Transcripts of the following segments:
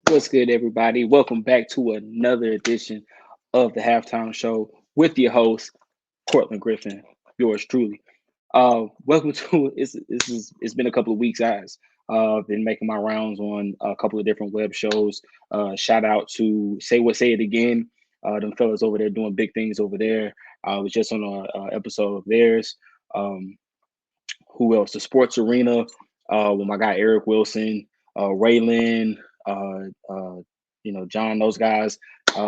What's good, everybody? Welcome back to another edition of the Halftime Show with your host, Courtlandt Griffin, yours truly. Welcome to it's been a couple of weeks, guys. Been making my rounds on a couple of different web shows. Shout out to Say It Again. Them fellas over there doing big things over there. I was just on a episode of theirs. Who else? The Sports Arena with my guy Eric Wilson, Raylan, John, those guys,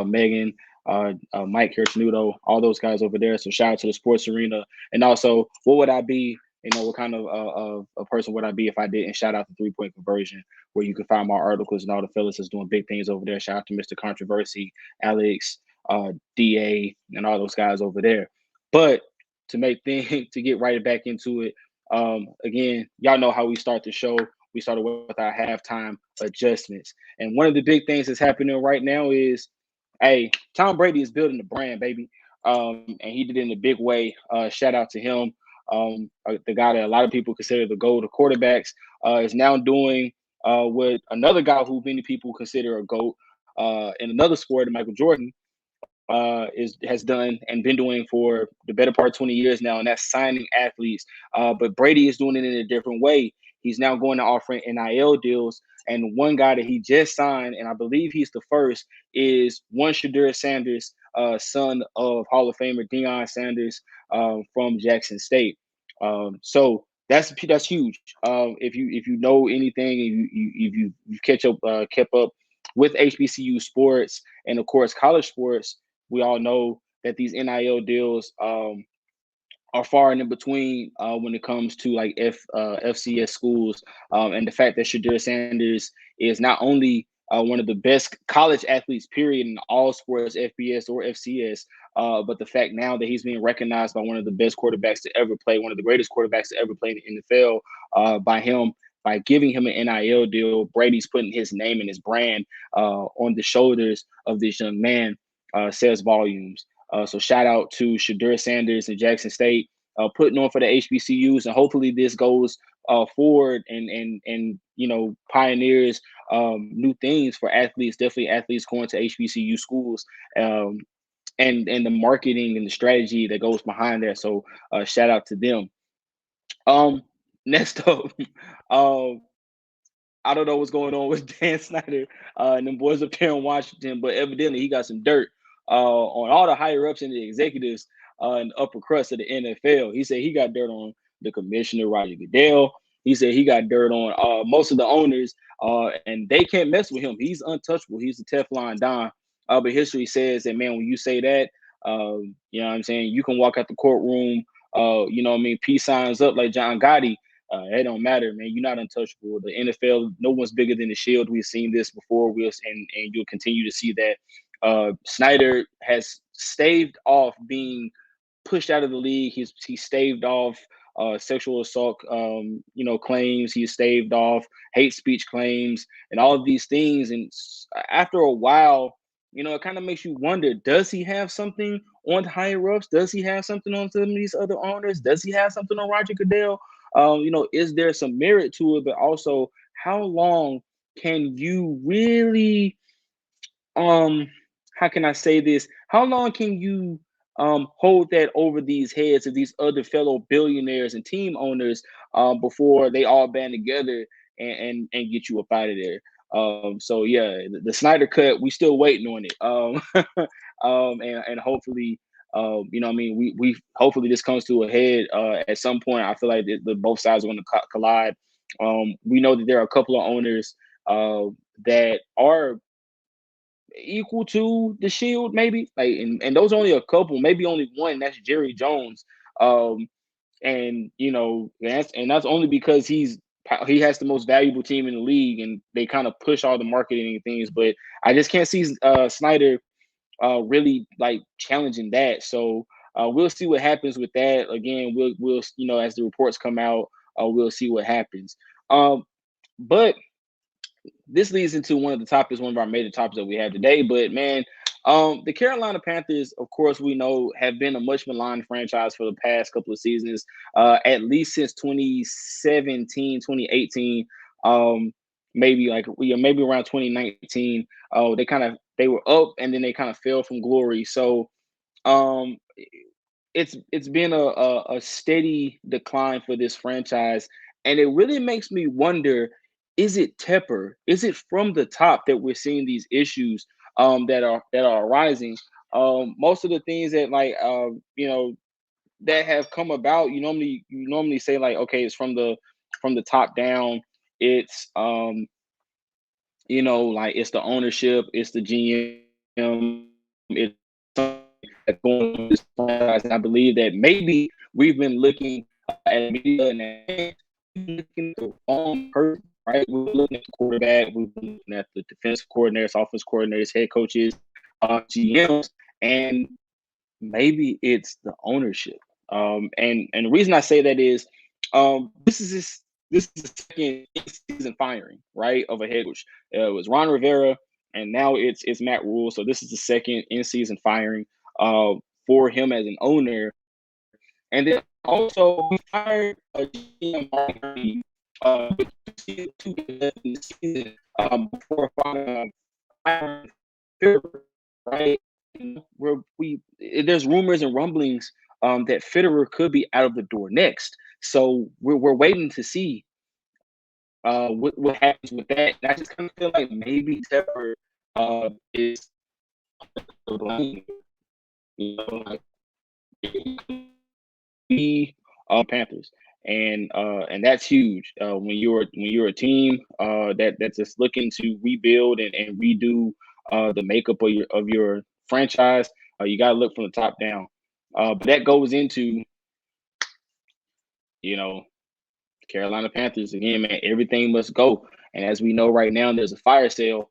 Megan, Mike Kirchnudo, all those guys over there. So shout out to the Sports Arena. And also, what would I be? What kind of a person would I be if I didn't shout out the 3-point conversion, where you can find my articles and all the fellas that's doing big things over there. Shout out to Mr. Controversy, Alex, DA, and all those guys over there. But to get right back into it, again, y'all know how we start the show. We started with our halftime adjustments. And one of the big things that's happening right now is, hey, Tom Brady is building the brand, baby. And he did it in a big way. Shout out to him. The guy that a lot of people consider the GOAT of quarterbacks is now doing what another guy who many people consider a GOAT in another sport, Michael Jordan, has done and been doing for the better part of 20 years now, and that's signing athletes. But Brady is doing it in a different way. He's now going to offering NIL deals. And one guy that he just signed, and I believe he's the first, is one Shedeur Sanders, son of Hall of Famer Deion Sanders from Jackson State. So that's huge. If you know anything, and you kept up with HBCU sports and of course college sports, we all know that these NIL deals are far and in between when it comes to like FCS schools, and the fact that Shedeur Sanders is not only one of the best college athletes, period, in all sports, FBS or FCS, but the fact now that he's being recognized by one of the best quarterbacks to ever play, one of the greatest quarterbacks to ever play in the NFL, by giving him an NIL deal. Brady's putting his name and his brand on the shoulders of this young man, says volumes. So shout out to Shedeur Sanders and Jackson State putting on for the HBCUs, and hopefully this goes forward and pioneers new things for athletes. Definitely athletes going to HBCU schools, and the marketing and the strategy that goes behind that. So shout out to them. Next up, I don't know what's going on with Dan Snyder and them boys up there in Washington, but evidently he got some dirt on all the higher ups and the executives and upper crust of the NFL. He said he got dirt on the commissioner, Roger Goodell. He said he got dirt on most of the owners, and they can't mess with him. He's untouchable. He's a Teflon Don. But history says that, man, when you say that, you know what I'm saying, you can walk out the courtroom, peace signs up like John Gotti. It don't matter, man. You're not untouchable. The NFL, no one's bigger than the Shield. We've seen this before, and you'll continue to see that. Snyder has staved off being pushed out of the league. He staved off sexual assault, claims. He staved off hate speech claims and all of these things. And after a while, it kind of makes you wonder, does he have something on the higher ups? Does he have something on some of these other owners? Does he have something on Roger Goodell? Is there some merit to it? But also, how long can you really, how can I say this? How long can you hold that over these heads of these other fellow billionaires and team owners before they all band together and get you up out of there? So yeah, the Snyder cut, we still waiting on it. And hopefully, we hopefully this comes to a head at some point. I feel like both sides are going to collide. We know that there are a couple of owners that are equal to the Shield, maybe. Like, and those are only a couple, maybe only one. That's Jerry Jones. And that's only because he has the most valuable team in the league, and they kind of push all the marketing and things. But I just can't see Snyder really like challenging that. So we'll see what happens with that. Again, we'll as the reports come out, we'll see what happens. But this leads into one of our major topics that we have today. But man, the Carolina Panthers, of course, we know have been a much maligned franchise for the past couple of seasons, at least since 2017, 2018, maybe around 2019. They were up and then they kind of fell from glory. So um, it's been a steady decline for this franchise, and it really makes me wonder: is it Tepper? Is it from the top that we're seeing these issues that are arising? Most of the things that that have come about, you normally say like, okay, it's from the top down. It's like it's the ownership, it's the GM, it's that's going on in this franchise. And I believe that maybe we've been looking at media and looking at the wrong person, right? We're looking at the quarterback, we're looking at the defensive coordinators, offense coordinators, head coaches, GMs, and maybe it's the ownership. And the reason I say that is this is the second season firing, right, of a head coach. It was Ron Rivera, and now it's Matt Rule. So this is the second in-season firing for him as an owner. And then also we fired a GM season before firing, right? Where there's rumors and rumblings that Fitterer could be out of the door next. So we're waiting to see what happens with that. And I just kind of feel like maybe Tepper is the blame. Like the Panthers, and that's huge when you're a team that's just looking to rebuild and redo the makeup of your franchise. You got to look from the top down. But that goes into Carolina Panthers again, man. Everything must go, and as we know right now, there's a fire sale.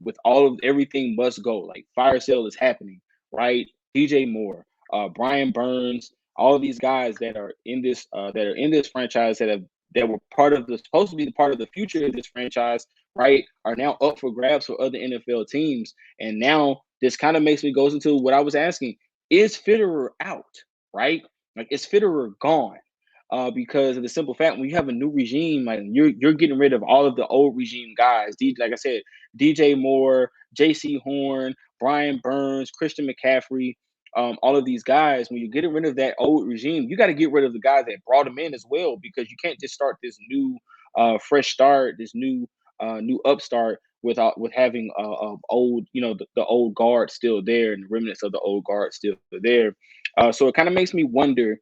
With all of everything must go. Like fire sale is happening, right? DJ Moore, Brian Burns, all of these guys that are in this franchise that were supposed to be the part of the future of this franchise, right, are now up for grabs for other NFL teams. And now this kind of goes into what I was asking: is Fitterer out, right? Like, is Fitterer gone? Because of the simple fact, when you have a new regime, like you're getting rid of all of the old regime guys. Like I said, DJ Moore, J.C. Horn, Brian Burns, Christian McCaffrey, all of these guys. When you're getting rid of that old regime, you got to get rid of the guys that brought them in as well, because you can't just start this new, fresh start, this new upstart with having old, the old guard still there and the remnants of the old guard still there. So it kind of makes me wonder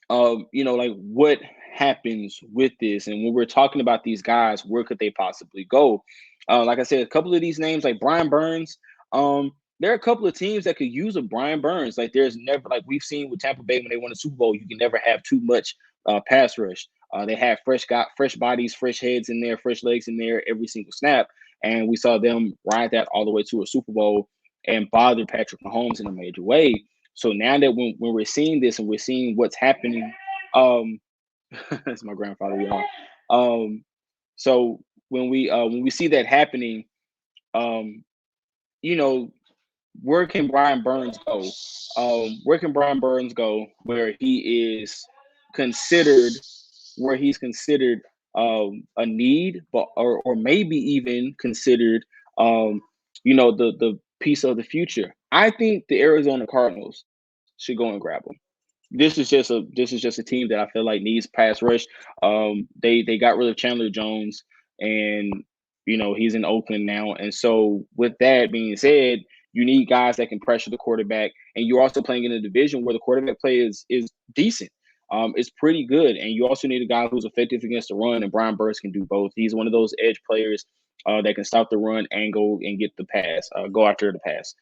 like what happens with this. And when we're talking about these guys, where could they possibly go? Like I said, a couple of these names, like Brian Burns, there are a couple of teams that could use a Brian Burns. Like there's never, like we've seen with Tampa Bay when they won the Super Bowl, you can never have too much pass rush. They have fresh bodies, fresh heads in there, fresh legs in there every single snap. And we saw them ride that all the way to a Super Bowl and bother Patrick Mahomes in a major way. So now that when we're seeing this and we're seeing what's happening, that's my grandfather, y'all. So when we see that happening, where can Brian Burns go? Where can Brian Burns go where he's considered a need, but or maybe even considered the piece of the future? I think the Arizona Cardinals should go and grab him. This is just a team that I feel like needs pass rush. They got rid of Chandler Jones, and he's in Oakland now. And so with that being said, you need guys that can pressure the quarterback, and you're also playing in a division where the quarterback play is decent. It's pretty good, and you also need a guy who's effective against the run, and Brian Burns can do both. He's one of those edge players that can stop the run and go and get the pass, go after the pass.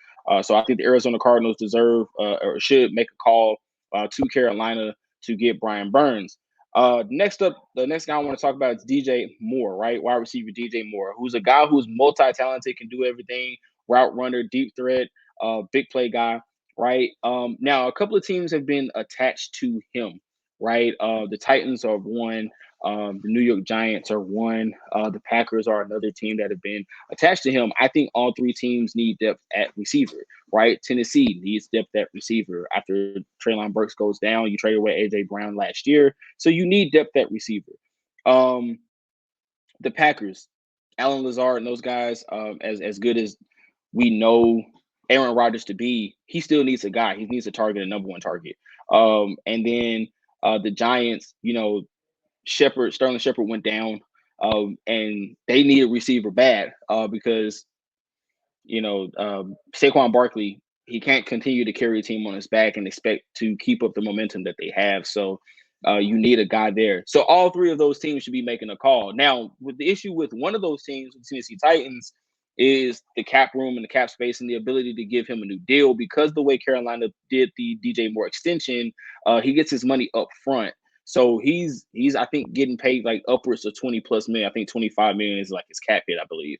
So I think the Arizona Cardinals deserve or should make a call to Carolina to get Brian Burns. Next up, the next guy I want to talk about is DJ Moore, right? Wide receiver DJ Moore, who's a guy who's multi-talented, can do everything, route runner, deep threat, big play guy, right? Now, a couple of teams have been attached to him, right? The Titans are one. The New York Giants are one. The Packers are another team that have been attached to him. I think all three teams need depth at receiver, right? Tennessee needs depth at receiver. After Treylon Burks goes down, you traded away A.J. Brown last year. So you need depth at receiver. The Packers, Alan Lazard and those guys, as good as we know Aaron Rodgers to be, he still needs a guy. He needs a target, a number one target. And then the Giants, Sterling Shepard went down, and they need a receiver bad because Saquon Barkley, he can't continue to carry a team on his back and expect to keep up the momentum that they have. So you need a guy there. So all three of those teams should be making a call. Now, with the issue with one of those teams, the Tennessee Titans, is the cap room and the cap space and the ability to give him a new deal, because the way Carolina did the DJ Moore extension, he gets his money up front. So he's I think getting paid like upwards of 20 plus million. I think 25 million is like his cap hit, I believe,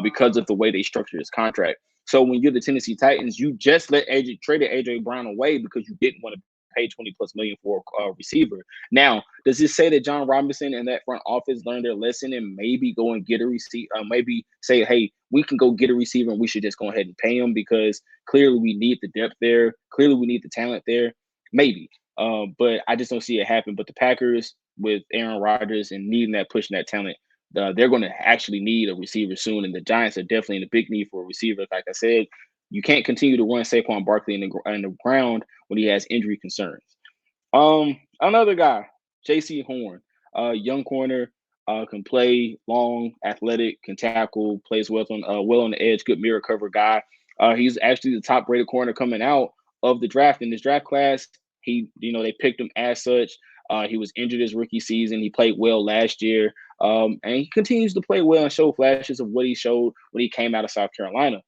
because of the way they structured his contract. So when you're the Tennessee Titans, you just traded AJ Brown away because you didn't want to pay 20 plus million for a receiver. Now, does this say that John Robinson and that front office learned their lesson and maybe go and get a receiver? Maybe say, hey, we can go get a receiver and we should just go ahead and pay him because clearly we need the depth there. Clearly we need the talent there. Maybe. But I just don't see it happen. But the Packers, with Aaron Rodgers and needing that, pushing that talent, they're going to actually need a receiver soon. And the Giants are definitely in a big need for a receiver. Like I said, you can't continue to run Saquon Barkley in the ground when he has injury concerns. Another guy, J.C. Horn, young corner, can play long, athletic, can tackle, plays well on the edge, good mirror cover guy. He's actually the top rated corner coming out of the draft in this draft class. They picked him as such. He was injured his rookie season. He played well last year, and he continues to play well and show flashes of what he showed when he came out of South Carolina.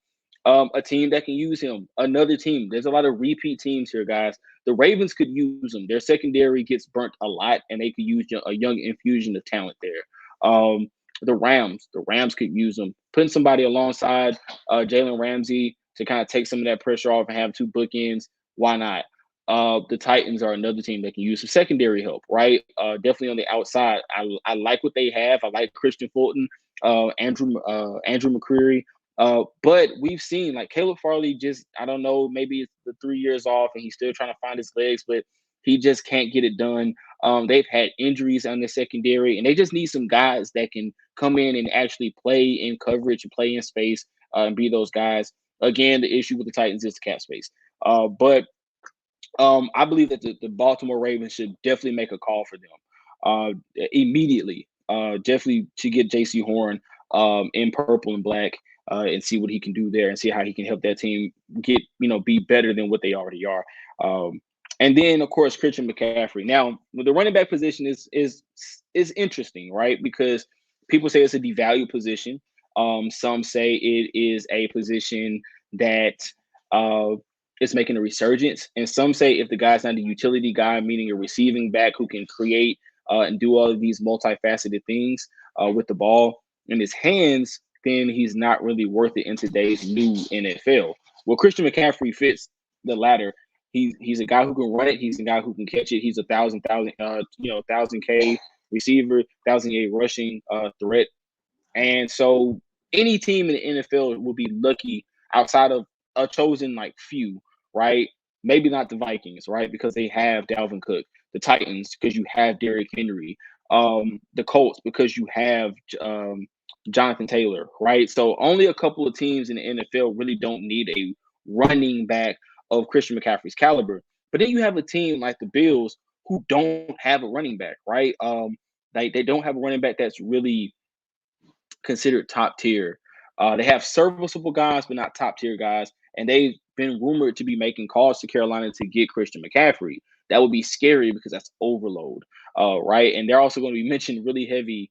A team that can use him. Another team. There's a lot of repeat teams here, guys. The Ravens could use him. Their secondary gets burnt a lot, and they could use a young infusion of talent there. The Rams could use him. Putting somebody alongside Jalen Ramsey to kind of take some of that pressure off and have two bookends. Why not? The Titans are another team that can use some secondary help, right? Definitely on the outside. I like what they have. I like Christian Fulton, Andrew McCreary. But we've seen like Caleb Farley just, I don't know, maybe it's the 3 years off and he's still trying to find his legs, but he just can't get it done. They've had injuries on the secondary, and they just need some guys that can come in and actually play in coverage and play in space and be those guys. Again, the issue with the Titans is the cap space. But I believe that the Baltimore Ravens should definitely make a call for them immediately. Definitely to get J.C. Horn in purple and black and see what he can do there and see how he can help that team get, be better than what they already are. And then, of course, Christian McCaffrey. Now, the running back position is interesting, right? Because people say it's a devalued position. Some say it is a position that is making a resurgence. And some say if the guy's not a utility guy, meaning a receiving back who can create and do all of these multifaceted things with the ball in his hands, then he's not really worth it in today's new NFL. Well, Christian McCaffrey fits the latter. He's a guy who can run it. He's a guy who can catch it. He's a 1,000K receiver, 1,000K rushing threat. And so any team in the NFL will be lucky outside of a chosen few, right? Maybe not the Vikings, right? Because they have Dalvin Cook. The Titans, because you have Derrick Henry. The Colts, because you have Jonathan Taylor, right? So only a couple of teams in the NFL really don't need a running back of Christian McCaffrey's caliber. But then you have a team like the Bills who don't have a running back, right? They don't have a running back that's really considered top tier. They have serviceable guys, but not top tier guys. And they've been rumored to be making calls to Carolina to get Christian McCaffrey. That would be scary because that's overload, right? And they're also going to be mentioned really heavy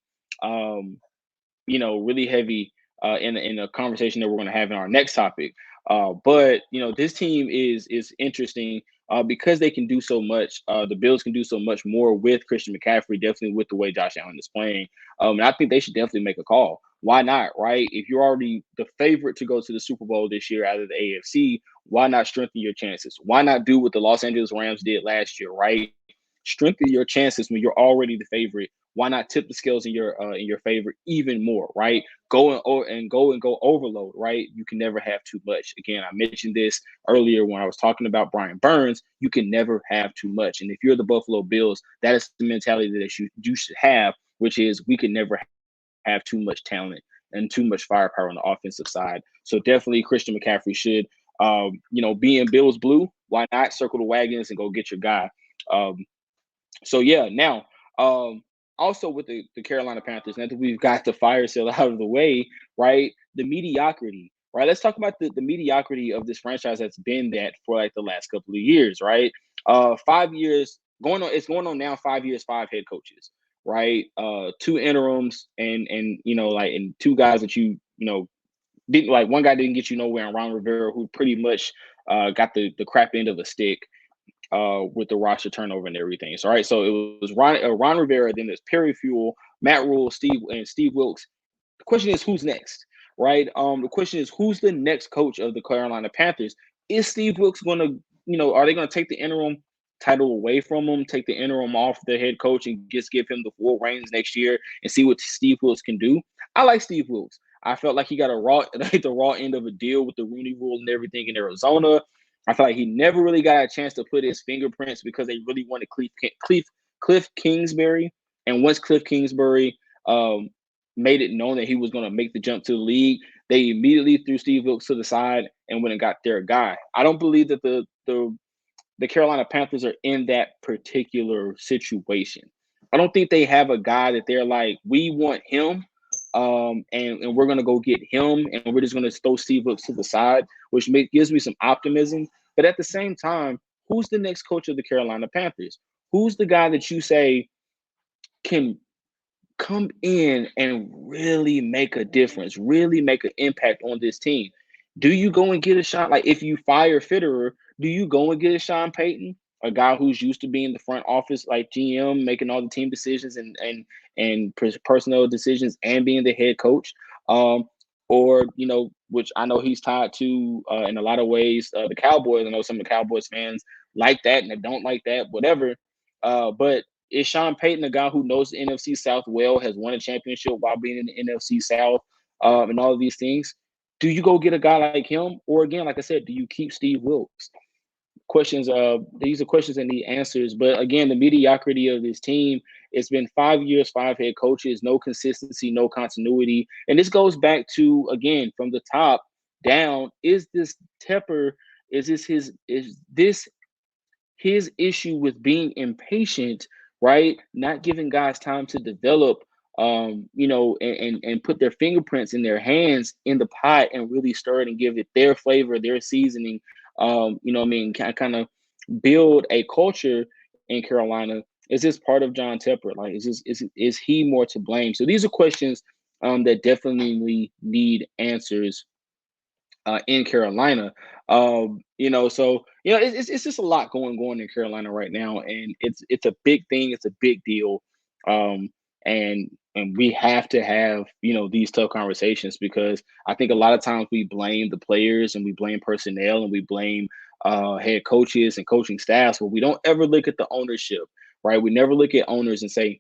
in a conversation that we're going to have in our next topic. But this team is interesting because they can do so much. The Bills can do so much more with Christian McCaffrey, definitely with the way Josh Allen is playing. And I think they should definitely make a call. Why not, right? If you're already the favorite to go to the Super Bowl this year out of the AFC, why not strengthen your chances? Why not do what the Los Angeles Rams did last year, right? Strengthen your chances when you're already the favorite. Why not tip the scales in your favor even more, right? Go overload, right? You can never have too much. Again, I mentioned this earlier when I was talking about Brian Burns. You can never have too much. And if you're the Buffalo Bills, that is the mentality that you should have, which is we can never have too much talent and too much firepower on the offensive side. So definitely Christian McCaffrey should, be in Bills blue. Why not circle the wagons and go get your guy? So yeah, now also with the Carolina Panthers, now that we've got the fire sale out of the way, right? The mediocrity, right? Let's talk about the mediocrity of this franchise that's been that for like the last couple of years, right? 5 years going on, it's going on now 5 years, five head coaches, right? Two interims and like and two guys that didn't like one guy didn't get you nowhere, and Ron Rivera, who pretty much got the crap end of a stick with the roster turnover and everything. So, all right, so it was Ron Rivera, then there's Perry Fuel, Matt Rule, Steve Wilkes. The question is who's next, right? The question is who's the next coach of the Carolina Panthers? Is Steve Wilkes going to, are they going to take the interim title away from him, take the interim off the head coach, and just give him the full reins next year and see what Steve Wilkes can do? I like Steve Wilkes. I felt like he got the raw end of a deal with the Rooney Rule and everything in Arizona. I feel like he never really got a chance to put his fingerprints because they really wanted Cliff Kingsbury. And once Cliff Kingsbury made it known that he was going to make the jump to the league, they immediately threw Steve Wilkes to the side and went and got their guy. I don't believe that the Carolina Panthers are in that particular situation. I don't think they have a guy that they're like, we want him, and we're gonna go get him, and we're just gonna throw Steve Wilkes to the side, which gives me some optimism. But at the same time, who's the next coach of the Carolina Panthers? Who's the guy that you say can come in and really make a difference, really make an impact on this team? Do you go and get a shot? Like if you fire Fitterer, do you go and get a Sean Payton, a guy who's used to being the front office, like GM, making all the team decisions and personnel decisions and being the head coach? Or which I know he's tied to in a lot of ways, the Cowboys. I know some of the Cowboys fans like that and they don't like that, whatever. But is Sean Payton a guy who knows the NFC South well, has won a championship while being in the NFC South, and all of these things? Do you go get a guy like him? Or again, like I said, do you keep Steve Wilkes? Questions, these are questions that need answers. But again, the mediocrity of this team, it's been 5 years, five head coaches, no consistency, no continuity. And this goes back to, again, from the top down, is this Tepper, is this his issue with being impatient, right? Not giving guys time to develop, and put their fingerprints in their hands in the pot and really stir it and give it their flavor, their seasoning. Kind of build a culture in Carolina. Is this part of John Tepper? Like, is he more to blame? So these are questions that definitely need answers in Carolina. It's just a lot going in Carolina right now, and it's a big thing. It's a big deal, um, and we have to have these tough conversations because I think a lot of times we blame the players and we blame personnel and we blame head coaches and coaching staffs, but we don't ever look at the ownership, right? We never look at owners and say,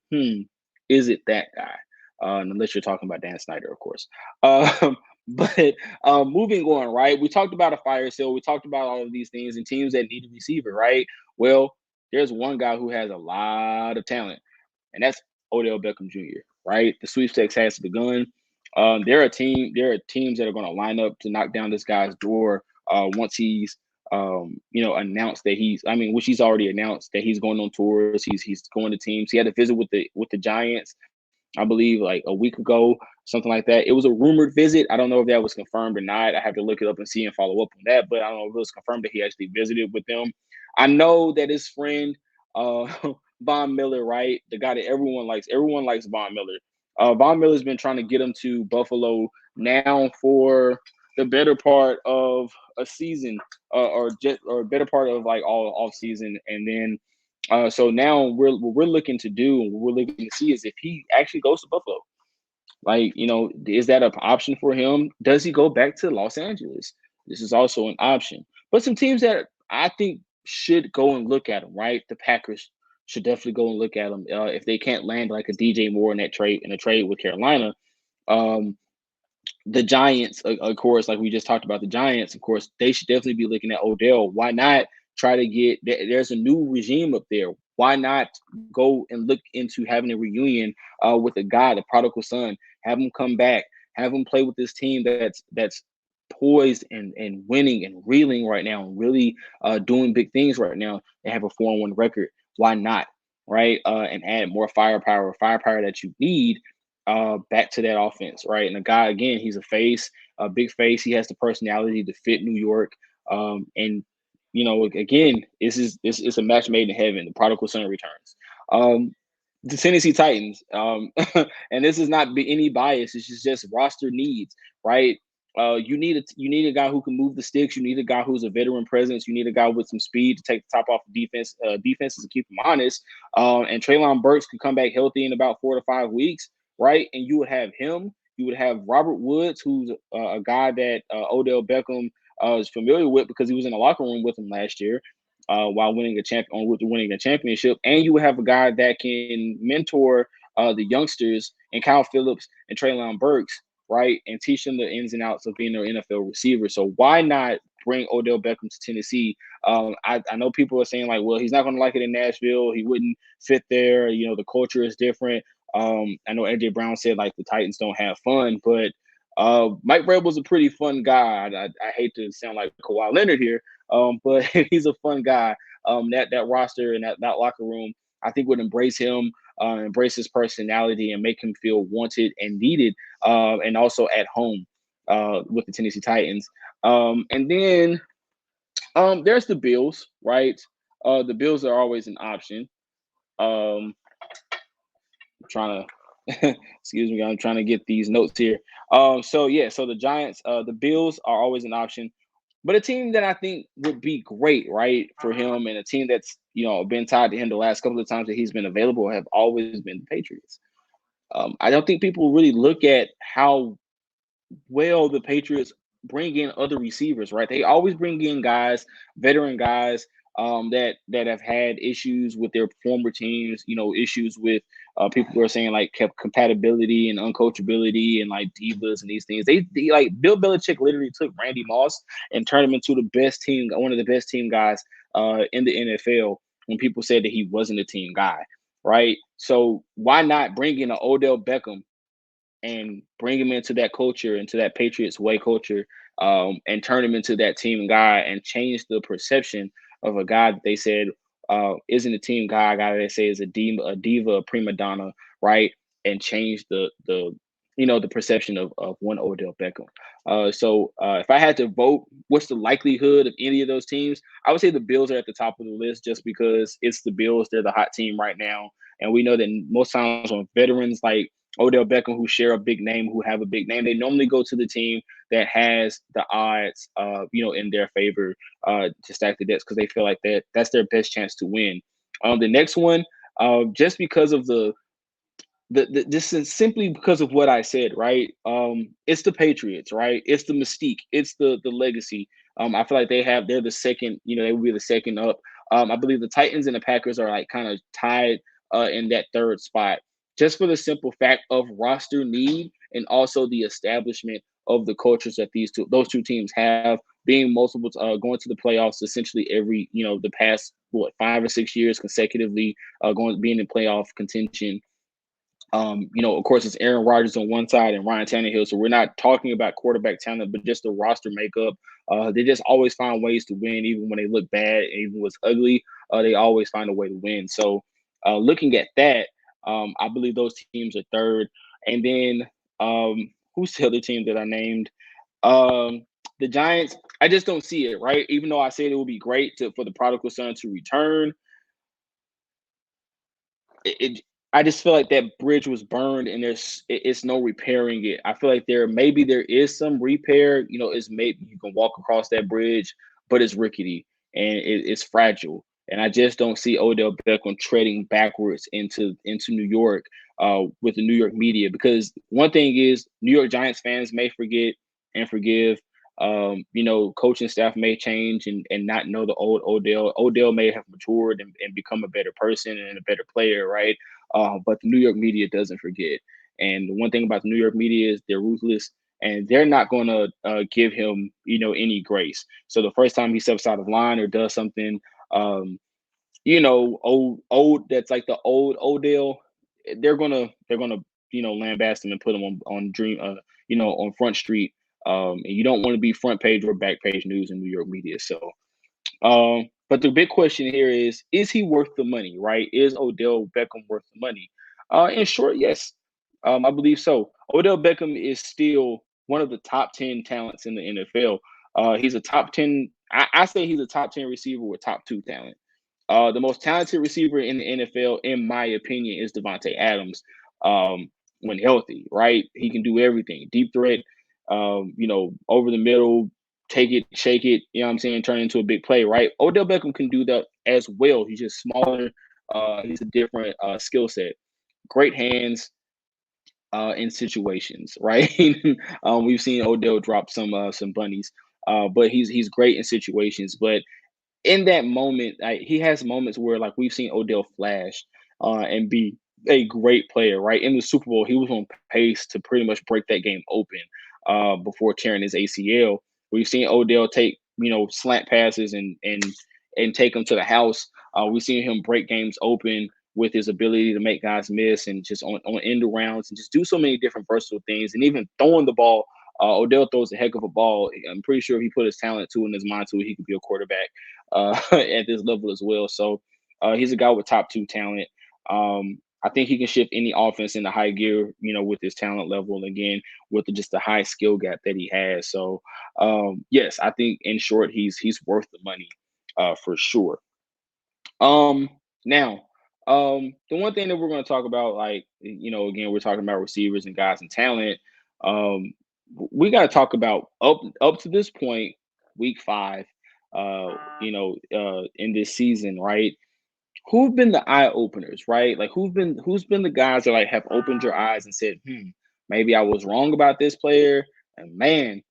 is it that guy? Unless you're talking about Dan Snyder, of course. But moving on, right? We talked about a fire sale. We talked about all of these things and teams that need a receiver, right? Well, there's one guy who has a lot of talent, and that's Odell Beckham Jr., right? The sweepstakes has begun. There are teams that are going to line up to knock down this guy's door once he's announced that which he's already announced that he's going on tours. He's going to teams. He had a visit with the Giants, I believe, like a week ago, something like that. It was a rumored visit. I don't know if that was confirmed or not. I have to look it up and see and follow up on that. But I don't know if it was confirmed that he actually visited with them. I know that his friend, Von Miller, right? The guy that everyone likes. Everyone likes Von Miller. Von Miller's been trying to get him to Buffalo now for the better part of a season, or better part of like all off season, and then so now what we're looking to do, and what we're looking to see is if he actually goes to Buffalo. Like, is that an option for him? Does he go back to Los Angeles? This is also an option. But some teams that I think should go and look at him, right? The Packers should definitely go and look at him. If they can't land like a DJ Moore in a trade with Carolina. Um, the Giants, of course, like we just talked about the Giants, of course, they should definitely be looking at Odell. Why not try to get there's a new regime up there. Why not go and look into having a reunion with a guy, the prodigal son, have him come back, have him play with this team that's poised and winning and reeling right now and really doing big things right now and have a 4-1 record. Why not? Right? And add more firepower that you need back to that offense, right? And the guy, again, he's a big face. He has the personality to fit New York. And again, this is a match made in heaven. The prodigal son returns. The Tennessee Titans, and this is not any bias. It's just roster needs, right? You need a guy who can move the sticks. You need a guy who's a veteran presence. You need a guy with some speed to take the top off of defenses and keep them honest. And Treylon Burks could come back healthy in about 4 to 5 weeks, right? And you would have him. You would have Robert Woods, who's a guy that Odell Beckham is familiar with because he was in the locker room with him last year while winning a championship. And you would have a guy that can mentor the youngsters and Kyle Phillips and Treylon Burks, right, and teach them the ins and outs of being an NFL receiver. So why not bring Odell Beckham to Tennessee? I know people are saying like, well, he's not going to like it in Nashville. He wouldn't fit there. The culture is different. I know AJ Brown said like the Titans don't have fun, but Mike Vrabel's a pretty fun guy. I hate to sound like Kawhi Leonard here, but he's a fun guy. That roster and that locker room, I think, would embrace him, embrace his personality, and make him feel wanted and needed, and also at home with the Tennessee Titans. And then there's the Bills, right? The Bills are always an option. I'm trying to excuse me, I'm trying to get these notes here. So the Giants, the Bills are always an option. But a team that I think would be great, right, for him, and a team that's been tied to him the last couple of times that he's been available, have always been the Patriots. I don't think people really look at how well the Patriots bring in other receivers, right? They always bring in guys, veteran guys, that have had issues with their former teams, issues with people who are saying like compatibility and uncoachability and like divas and these things. They like Bill Belichick literally took Randy Moss and turned him into one of the best team guys in the NFL when people said that he wasn't a team guy, right? So why not bring in an Odell Beckham and bring him into that culture, into that Patriots way culture, and turn him into that team guy and change the perception of a guy that they said isn't a team guy, a guy they say is a diva, a prima donna, right? And change the perception of one Odell Beckham. So if I had to vote, what's the likelihood of any of those teams? I would say the Bills are at the top of the list just because it's the Bills. They're the hot team right now. And we know that most times when veterans like Odell Beckham, who share a big name, who have a big name, they normally go to the team that has the odds, in their favor to stack the decks because they feel like that's their best chance to win. The next one, just because of this is simply because of what I said, right? It's the Patriots, right? It's the mystique, it's the legacy. I feel like they're the second, they will be the second up. I believe the Titans and the Packers are like kind of tied in that third spot, just for the simple fact of roster need and also the establishment of the cultures that those two teams have, being multiple, going to the playoffs essentially every, the past 5 or 6 years consecutively, being in playoff contention. Of course, it's Aaron Rodgers on one side and Ryan Tannehill. So we're not talking about quarterback talent, but just the roster makeup. They just always find ways to win, even when they look bad, even when it's ugly. They always find a way to win. So looking at that, I believe those teams are third. And then who's the other team that I named? The Giants. I just don't see it, right? Even though I said it would be great for the prodigal son to return, I just feel like that bridge was burned and it's no repairing it. I feel like there is some repair, it's maybe you can walk across that bridge, but it's rickety and it's fragile. And I just don't see Odell Beckham treading backwards into New York with the New York media, because one thing is New York Giants fans may forget and forgive. Coaching staff may change and not know the old Odell. Odell may have matured and become a better person and a better player, right? But the New York media doesn't forget. And the one thing about the New York media is they're ruthless and they're not going to give him, any grace. So the first time he steps out of line or does something, old that's like the old Odell, they're gonna lambast him and put him on dream, on Front Street. And you don't want to be front page or back page news in New York media. So but the big question here is he worth the money, right? Is Odell Beckham worth the money? In short, yes. I believe so. Odell Beckham is still one of the top 10 talents in the NFL. He's a top 10, I say he's a top 10 receiver with top two talent. The most talented receiver in the NFL, in my opinion, is Devontae Adams. When healthy, right? He can do everything. Deep threat, over the middle, take it, shake it, what I'm saying, turn it into a big play, right? Odell Beckham can do that as well. He's just smaller. He's a different skill set. Great hands in situations, right? We've seen Odell drop some bunnies, but he's great in situations. But in that moment, he has moments where like we've seen Odell flash and be a great player, right? In the Super Bowl, he was on pace to pretty much break that game open before tearing his ACL. We've seen Odell take slant passes and take them to the house. We've seen him break games open with his ability to make guys miss and just on end arounds and just do so many different versatile things. And even throwing the ball, Odell throws a heck of a ball. I'm pretty sure if he put his talent to it and his mind to it, he could be a quarterback at this level as well. So he's a guy with top two talent. I think he can shift any offense into high gear, with his talent level. Again, with just the high skill gap that he has. So yes, I think in short, he's worth the money for sure. Now, the one thing that we're going to talk about, like, again, we're talking about receivers and guys and talent. Um, we got to talk about up to this point, week 5, in this season, right? Who've been the eye openers, right? Like who's been the guys that like have opened your eyes and said, maybe I was wrong about this player, and man,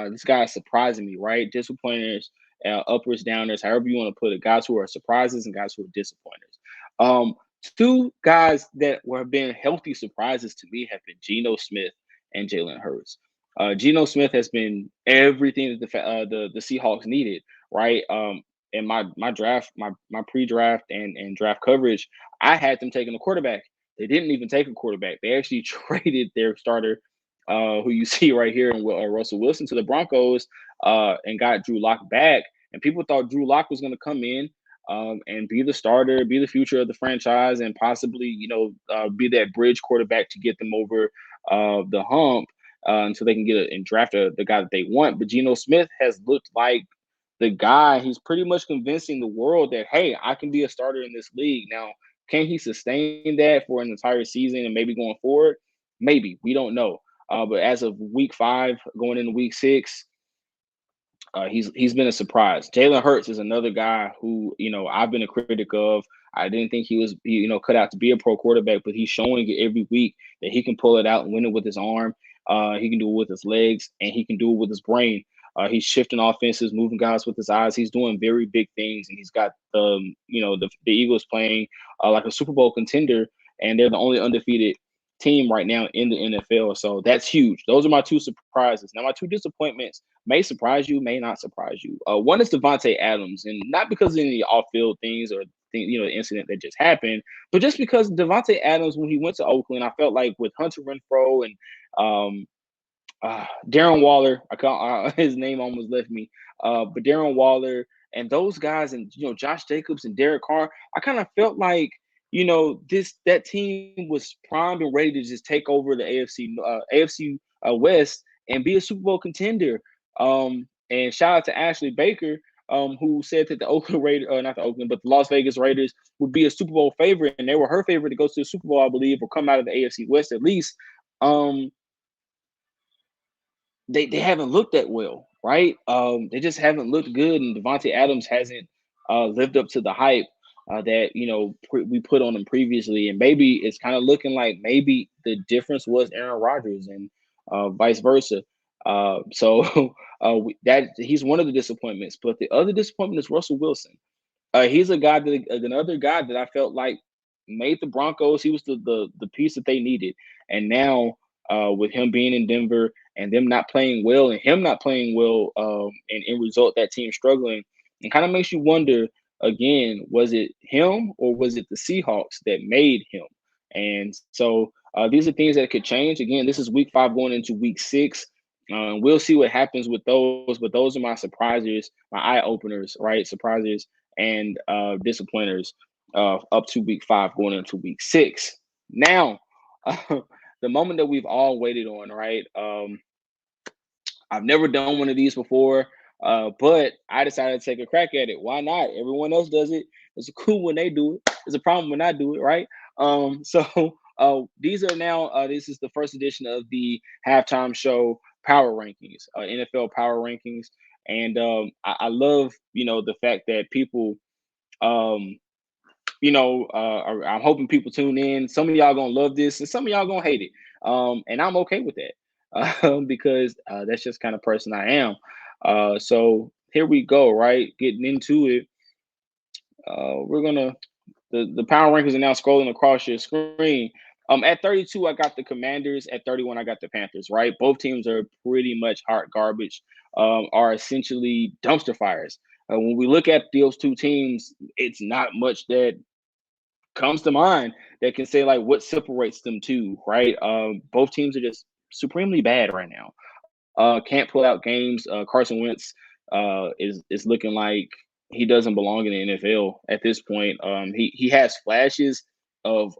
this guy's surprising me, right? Disappointers, uppers, downers, however you want to put it. Guys who are surprises and guys who are disappointers. Um, Two guys that have been healthy surprises to me have been Geno Smith and Jalen Hurts. Geno Smith has been everything that the Seahawks needed, right? In my draft, my pre-draft and draft coverage, I had them taking a quarterback. They didn't even take a quarterback. They actually traded their starter, who you see right here, and Russell Wilson, to the Broncos, and got Drew Lock back. And people thought Drew Lock was going to come in and be the starter, be the future of the franchise, and possibly, be that bridge quarterback to get them over the hump, until they can and draft the guy that they want. But Geno Smith has looked like the guy. He's pretty much convincing the world that, hey, I can be a starter in this league. Now, can he sustain that for an entire season and maybe going forward? Maybe. We don't know. But as of week 5, going into week 6, he's been a surprise. Jalen Hurts is another guy who I've been a critic of. I didn't think he was cut out to be a pro quarterback, but he's showing it every week that he can pull it out and win it with his arm. He can do it with his legs, and he can do it with his brain. He's shifting offenses, moving guys with his eyes. He's doing very big things, and he's got the Eagles playing like a Super Bowl contender, and they're the only undefeated team right now in the NFL. So that's huge. Those are my two surprises. Now, my two disappointments may surprise you, may not surprise you. One is Devontae Adams, and not because of any off-field things or the incident that just happened, but just because Devontae Adams, when he went to Oakland, I felt like with Hunter Renfrow and Darren Waller, his name almost left me, but Darren Waller and those guys, and Josh Jacobs and Derek Carr, I kind of felt like that team was primed and ready to just take over the AFC West and be a Super Bowl contender. And shout out to Ashley Baker. who said that the Oakland Raiders, not the Oakland, but the Las Vegas Raiders would be a Super Bowl favorite, and they were her favorite to go to the Super Bowl, I believe, or come out of the AFC West at least. Um, they haven't looked that well, right? They just haven't looked good, and Devontae Adams hasn't lived up to the hype that we put on him previously, and maybe it's kind of looking like maybe the difference was Aaron Rodgers and vice versa. So that he's one of the disappointments, but the other disappointment is Russell Wilson. He's a guy that another guy that I felt like made the Broncos. He was the piece that they needed, and now with him being in Denver and them not playing well and him not playing well, and in result that team struggling, it kind of makes you wonder again: was it him or was it the Seahawks that made him? And so these are things that could change. Again, this is week 5 going into week 6. We'll see what happens with those, but those are my surprises, my eye openers, right? Surprises and disappointers up to week 5 going into week 6. Now, the moment that we've all waited on, right? I've never done one of these before, but I decided to take a crack at it. Why not? Everyone else does it. It's cool when they do it. It's a problem when I do it, right? So these are now. This is the first edition of the halftime show Power Rankings, NFL Power Rankings, and I love the fact that people um, I'm hoping people tune in. Some of y'all gonna love this, and some of y'all gonna hate it. And I'm okay with that because that's just kind of person I am. So here we go, right? Getting into it. We're gonna the power rankings are now scrolling across your screen. At 32, I got the Commanders. At 31, I got the Panthers. Right, both teams are pretty much hot garbage. Are essentially dumpster fires. When we look at those two teams, it's not much that comes to mind that can say like what separates them two, right? Both teams are just supremely bad right now. Can't pull out games. Carson Wentz is looking like he doesn't belong in the NFL at this point. He has flashes of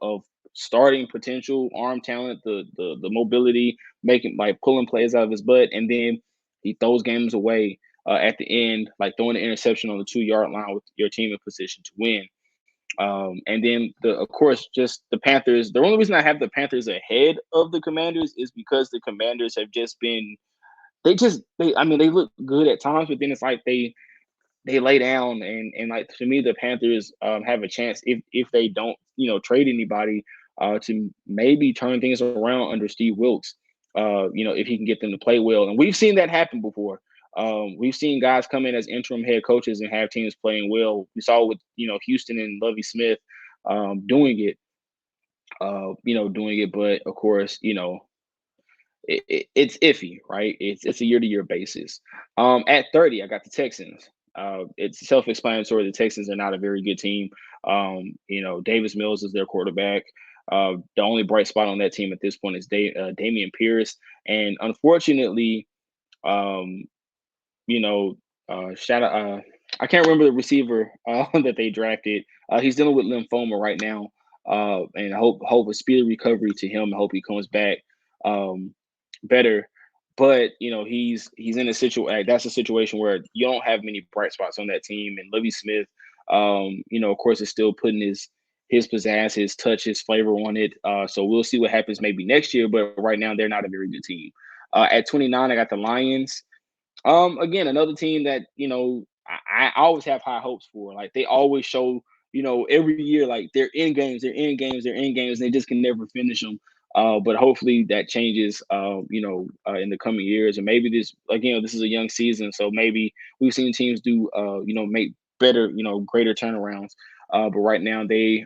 starting potential, arm talent, the mobility, making like pulling plays out of his butt, and then he throws games away at the end, like throwing an interception on the 2-yard line with your team in position to win. And then of course, just the Panthers. The only reason I have the Panthers ahead of the Commanders is because the Commanders have just been I mean they look good at times, but then it's like they lay down and like to me the Panthers have a chance if they don't trade anybody to maybe turn things around under Steve Wilkes. If he can get them to play well, and we've seen that happen before. We've seen guys come in as interim head coaches and have teams playing well. We saw with Houston and Lovie Smith doing it, but of course it's iffy, right? It's a year-to-year basis. At 30, I got the Texans. It's self-explanatory. The Texans are not a very good team. Davis Mills is their quarterback. The only bright spot on that team at this point is Damian Pierce, and unfortunately, um, shout out. I can't remember the receiver that they drafted. He's dealing with lymphoma right now, and I hope a speedy recovery to him. I hope he comes back better. But he's in a situation. That's a situation where you don't have many bright spots on that team. And Lovie Smith, of course, is still putting his pizzazz, his touch, his flavor on it. So we'll see what happens maybe next year. But right now, they're not a very good team. At 29, I got the Lions. Again, another team that I always have high hopes for. Like they always show, every year, like they're in games, and they just can never finish them. But hopefully that changes, in the coming years. And maybe this is a young season, so maybe we've seen teams do, make better, greater turnarounds. But right now they're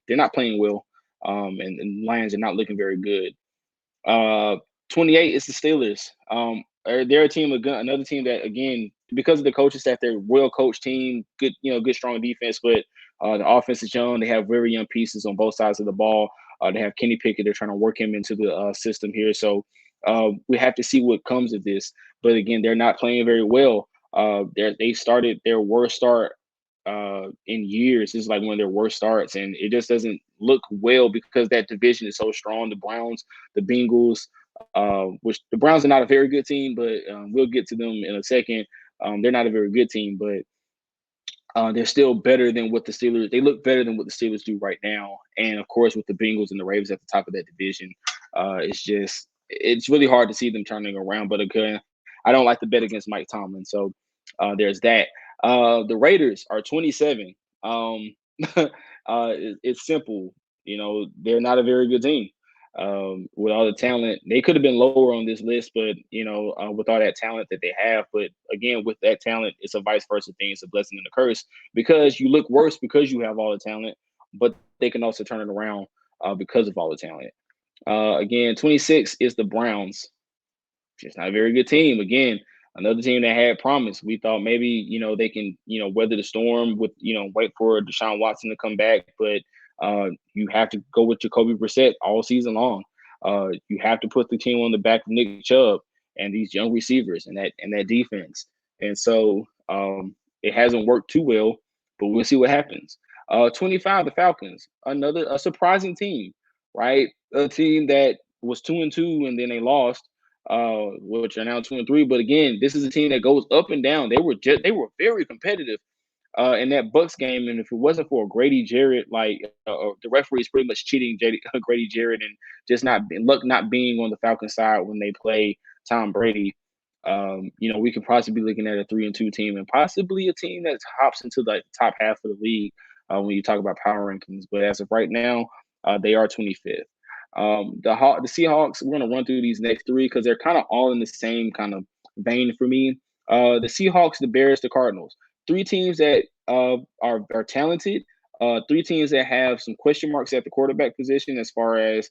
not playing well, and Lions are not looking very good. Uh, 28 is the Steelers. They're a team, another team that, again, because of the coaching staff, they're a well coached team, good, good strong defense, but the offense is young. They have very young pieces on both sides of the ball. They have Kenny Pickett. They're trying to work him into the system here. So we have to see what comes of this. But again, they're not playing very well. They started their worst start in years. This is like one of their worst starts, and it just doesn't look well because that division is so strong. The Browns, the Bengals, which the Browns are not a very good team, but we'll get to them in a second. They're not a very good team, but they're still better than what the Steelers. They look better than what the Steelers do right now, and of course, with the Bengals and the Ravens at the top of that division, it's really hard to see them turning around. But again, I don't like to bet against Mike Tomlin, so there's that. The Raiders are 27. It's simple. They're not a very good team. With all the talent, they could have been lower on this list, but with all that talent that they have, but again, with that talent, it's a vice versa thing. It's a blessing and a curse because you look worse because you have all the talent, but they can also turn it around because of all the talent. Again, 26 is the Browns. Just not a very good team. Again, another team that had promise. We thought maybe, they can, weather the storm with, wait for Deshaun Watson to come back. But you have to go with Jacoby Brissett all season long. You have to put the team on the back of Nick Chubb and these young receivers and that defense. And so it hasn't worked too well, but we'll see what happens. 25, the Falcons, a surprising team, right? A team that was 2-2 and then they lost, which are now 2-3. But again, this is a team that goes up and down. They were very competitive in that Bucks game, and if it wasn't for Grady Jarrett, the referees pretty much cheating Grady Jarrett and just not being on the Falcons side when they play Tom Brady. We could possibly be looking at a 3-2 team and possibly a team that hops into the top half of the league when you talk about power rankings. But as of right now, they are 25th. The Seahawks, we're going to run through these next three because they're kind of all in the same kind of vein for me. The Seahawks, the Bears, the Cardinals. Three teams that are talented. Three teams that have some question marks at the quarterback position as far as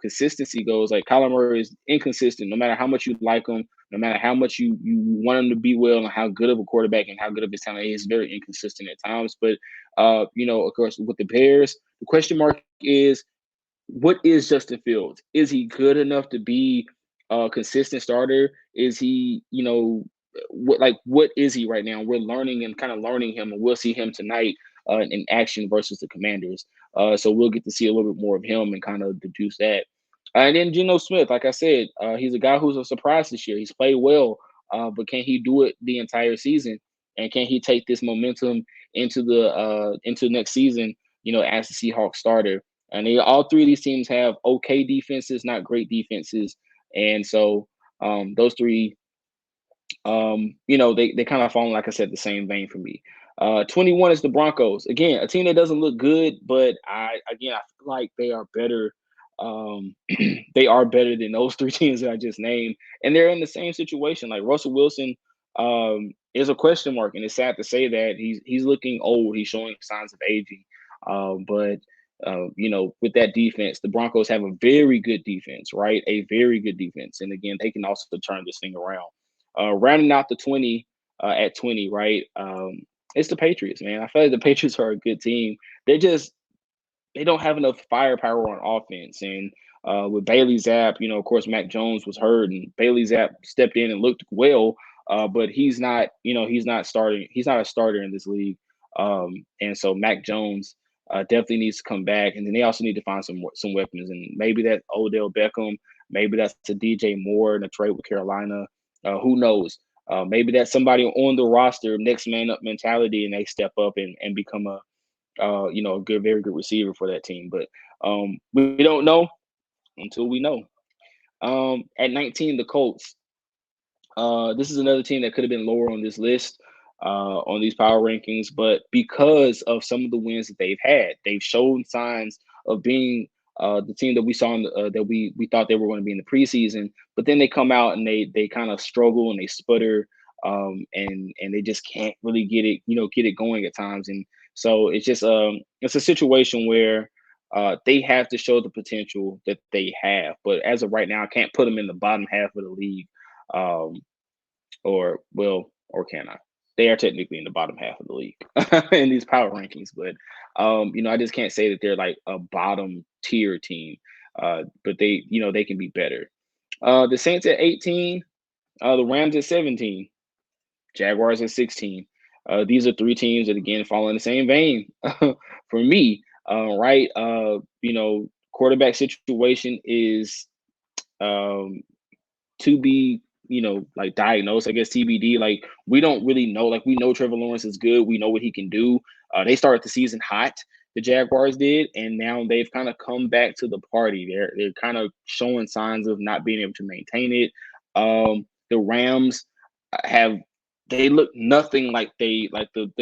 consistency goes. Like Kyler Murray is inconsistent, no matter how much you like him, no matter how much you want him to be well, and how good of a quarterback and how good of his talent is. Very inconsistent at times. But of course, with the Bears, the question mark is, what is Justin Fields? Is he good enough to be a consistent starter? Is he, what is he right now? We're learning and kind of learning him, and we'll see him tonight in action versus the Commanders. So we'll get to see a little bit more of him and kind of deduce that. And then Geno Smith, like I said, he's a guy who's a surprise this year. He's played well, but can he do it the entire season? And can he take this momentum into next season? As the Seahawks starter. And all three of these teams have okay defenses, not great defenses. And so those three, they kind of fall in, like I said, the same vein for me. 21 is the Broncos. Again, a team that doesn't look good, but I feel like they are better. They are better than those three teams that I just named. And they're in the same situation. Like Russell Wilson is a question mark. And it's sad to say that he's looking old. He's showing signs of aging. But with that defense, the Broncos have a very good defense, right? A very good defense. And again, they can also turn this thing around. Rounding out the 20 at 20, right? It's the Patriots, man. I feel like the Patriots are a good team. They don't have enough firepower on offense. And with Bailey Zapp, of course, Mac Jones was hurt, and Bailey Zapp stepped in and looked well, but he's not starting. He's not a starter in this league. And so Mac Jones definitely needs to come back. And then they also need to find some weapons. And maybe that's Odell Beckham. Maybe that's a DJ Moore in a trade with Carolina. Who knows? Maybe that's somebody on the roster, next man up mentality, and they step up and become a very good receiver for that team. But we don't know until we know. At 19, the Colts. This is another team that could have been lower on this list, on these power rankings, but because of some of the wins that they've had, they've shown signs of being the team that we saw that we thought they were going to be in the preseason. But then they come out and they kind of struggle and they sputter, and they just can't really get it going at times. And so it's just it's a situation where they have to show the potential that they have. But as of right now, I can't put them in the bottom half of the league. Or can I? They are technically in the bottom half of the league in these power rankings, but I just can't say that they're like a bottom tier team. But they can be better. The Saints at 18, the Rams at 17, Jaguars at 16. These are three teams that again fall in the same vein for me. Right? Quarterback situation is to be like diagnosed, I guess, TBD. Like, we don't really know. Like, we know Trevor Lawrence is good. We know what he can do. They started the season hot, the Jaguars did, and now they've kind of come back to the party. They're kind of showing signs of not being able to maintain it. The Rams have they look nothing like the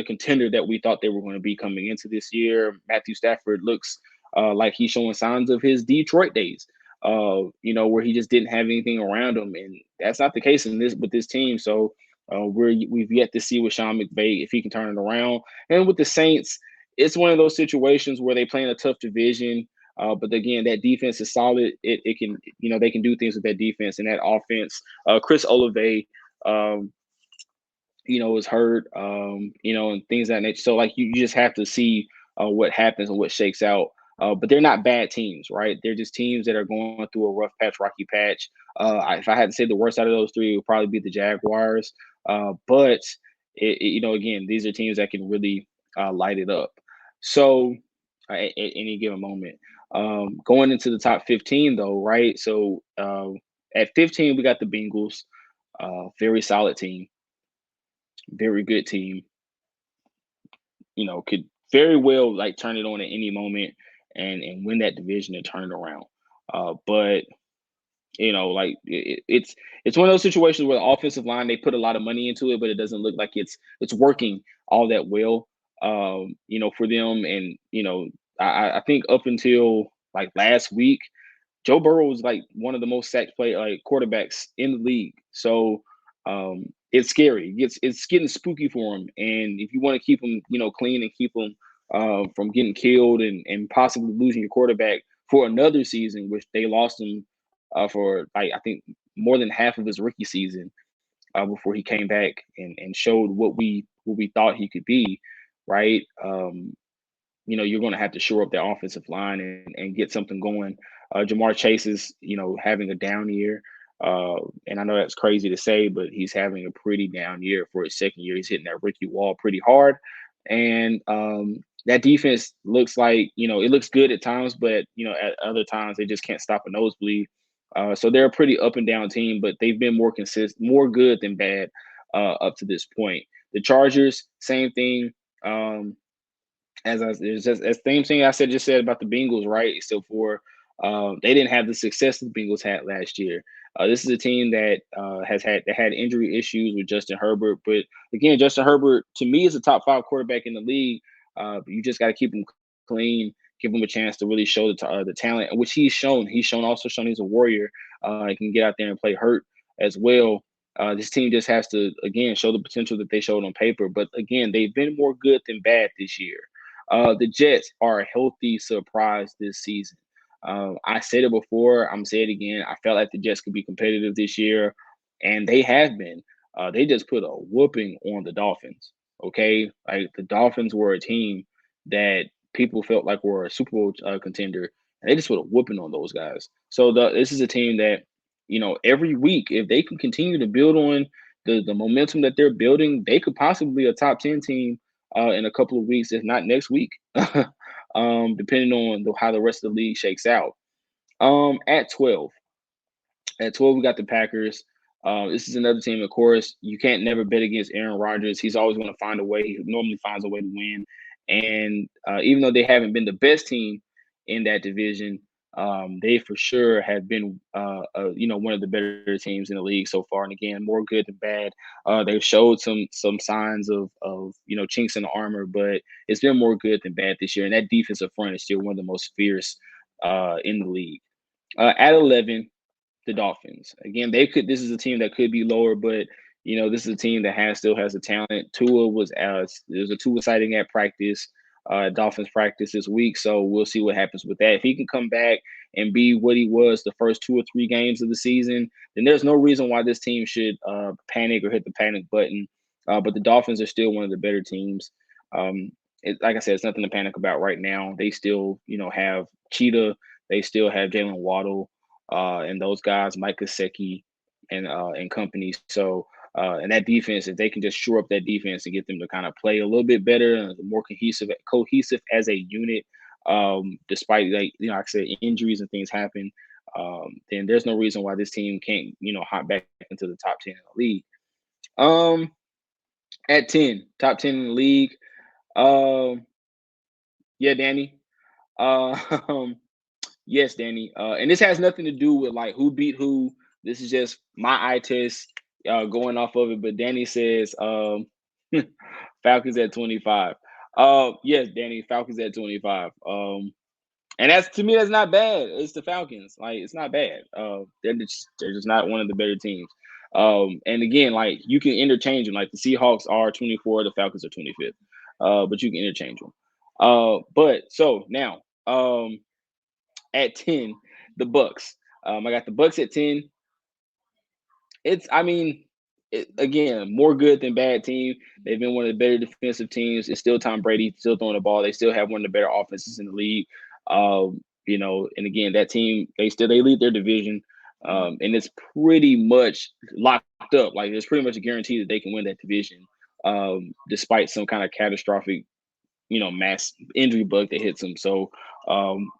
contender that we thought they were going to be coming into this year. Matthew Stafford looks like he's showing signs of his Detroit days, where he just didn't have anything around him, and that's not the case with this team. So we've yet to see with Sean McVay if he can turn it around. And with the Saints, it's one of those situations where they play in a tough division. But again, that defense is solid. It can, they can do things with that defense and that offense. Chris Olave, um, is hurt, and things of that nature. So, like, you just have to see what happens and what shakes out. But they're not bad teams, right? They're just teams that are going through a rough patch, rocky patch. If I had to say the worst out of those three, it would probably be the Jaguars. But again, these are teams that can really light it up. So, at any given moment, going into the top 15, though, right? So, at 15, we got the Bengals, very solid team, very good team. Could very well like turn it on at any moment and win that division and turn it around. But like it's one of those situations where the offensive line, they put a lot of money into it, but it doesn't look like it's working all that well. For them, and I think up until like last week, Joe Burrow was like one of the most sacked quarterbacks in the league. So it's scary. It's getting spooky for him. And if you want to keep him, clean and keep him from getting killed and possibly losing your quarterback for another season, which they lost him for like I think more than half of his rookie season before he came back and showed what we thought he could be, right? You're going to have to shore up their offensive line and get something going. Jamar Chase is, having a down year. And I know that's crazy to say, but he's having a pretty down year for his second year. He's hitting that rookie wall pretty hard. And that defense looks like, it looks good at times, but, at other times they just can't stop a nosebleed. So they're a pretty up and down team, but they've been more consistent, more good than bad up to this point. The Chargers, same thing. It's just as same thing I just said about the Bengals, right? Except for they didn't have the success the Bengals had last year. This is a team that had injury issues with Justin Herbert, but again, Justin Herbert to me is a top 5 quarterback in the league. But you just got to keep him clean, give him a chance to really show the talent, which he's shown. He's also shown he's a warrior. He can get out there and play hurt as well. This team just has to again show the potential that they showed on paper. But again, they've been more good than bad this year. The Jets are a healthy surprise this season. I said it before. I'm saying it again. I felt like the Jets could be competitive this year, and they have been. They just put a whooping on the Dolphins. Okay, like the Dolphins were a team that people felt like were a Super Bowl contender, and they just put a whooping on those guys. So this is a team that every week, if they can continue to build on the momentum that they're building, they could possibly be a top 10 team in a couple of weeks, if not next week, depending on how the rest of the league shakes out. At 12, we got the Packers. This is another team, of course. You can't never bet against Aaron Rodgers. He's always going to find a way. He normally finds a way to win. And even though they haven't been the best team in that division, they for sure have been, one of the better teams in the league so far. And again, more good than bad. They've showed some signs of chinks in the armor, but it's been more good than bad this year. And that defensive front is still one of the most fierce in the league. At 11, the Dolphins. Again, this is a team that could be lower, but this is a team that still has the talent. There's a Tua sighting at practice, Dolphins practice this week, so we'll see what happens with that. If he can come back and be what he was the first 2 or 3 games of the season, then there's no reason why this team should panic or hit the panic button. But the Dolphins are still one of the better teams. Like I said, it's nothing to panic about right now. They still, have Cheetah. They still have Jalen Waddle. And those guys, Mike Gesicki and company. So and that defense, if they can just shore up that defense and get them to kind of play a little bit better and more cohesive as a unit, despite like I said, injuries and things happen, then there's no reason why this team can't hop back into the top 10 in the league. At 10, top 10 in the league. Yeah, Danny. Um, yes, Danny. And this has nothing to do with like who beat who. This is just my eye test going off of it. But Danny says Falcons at 25. Yes, Danny, Falcons at 25. And that's, to me, that's not bad. It's the Falcons. Like, it's not bad. They're just not one of the better teams. And again, like, you can interchange them. Like, the Seahawks are 24, the Falcons are 25th. But you can interchange them. But so now, at 10, the Bucks. I got the Bucks at 10. I mean, again, more good than bad team. They've been one of the better defensive teams. It's still Tom Brady, still throwing the ball. They still have one of the better offenses in the league. And again, that team, they lead their division. And it's pretty much locked up. Like, it's pretty much a guarantee that they can win that division, despite some kind of catastrophic, mass injury bug that hits them. So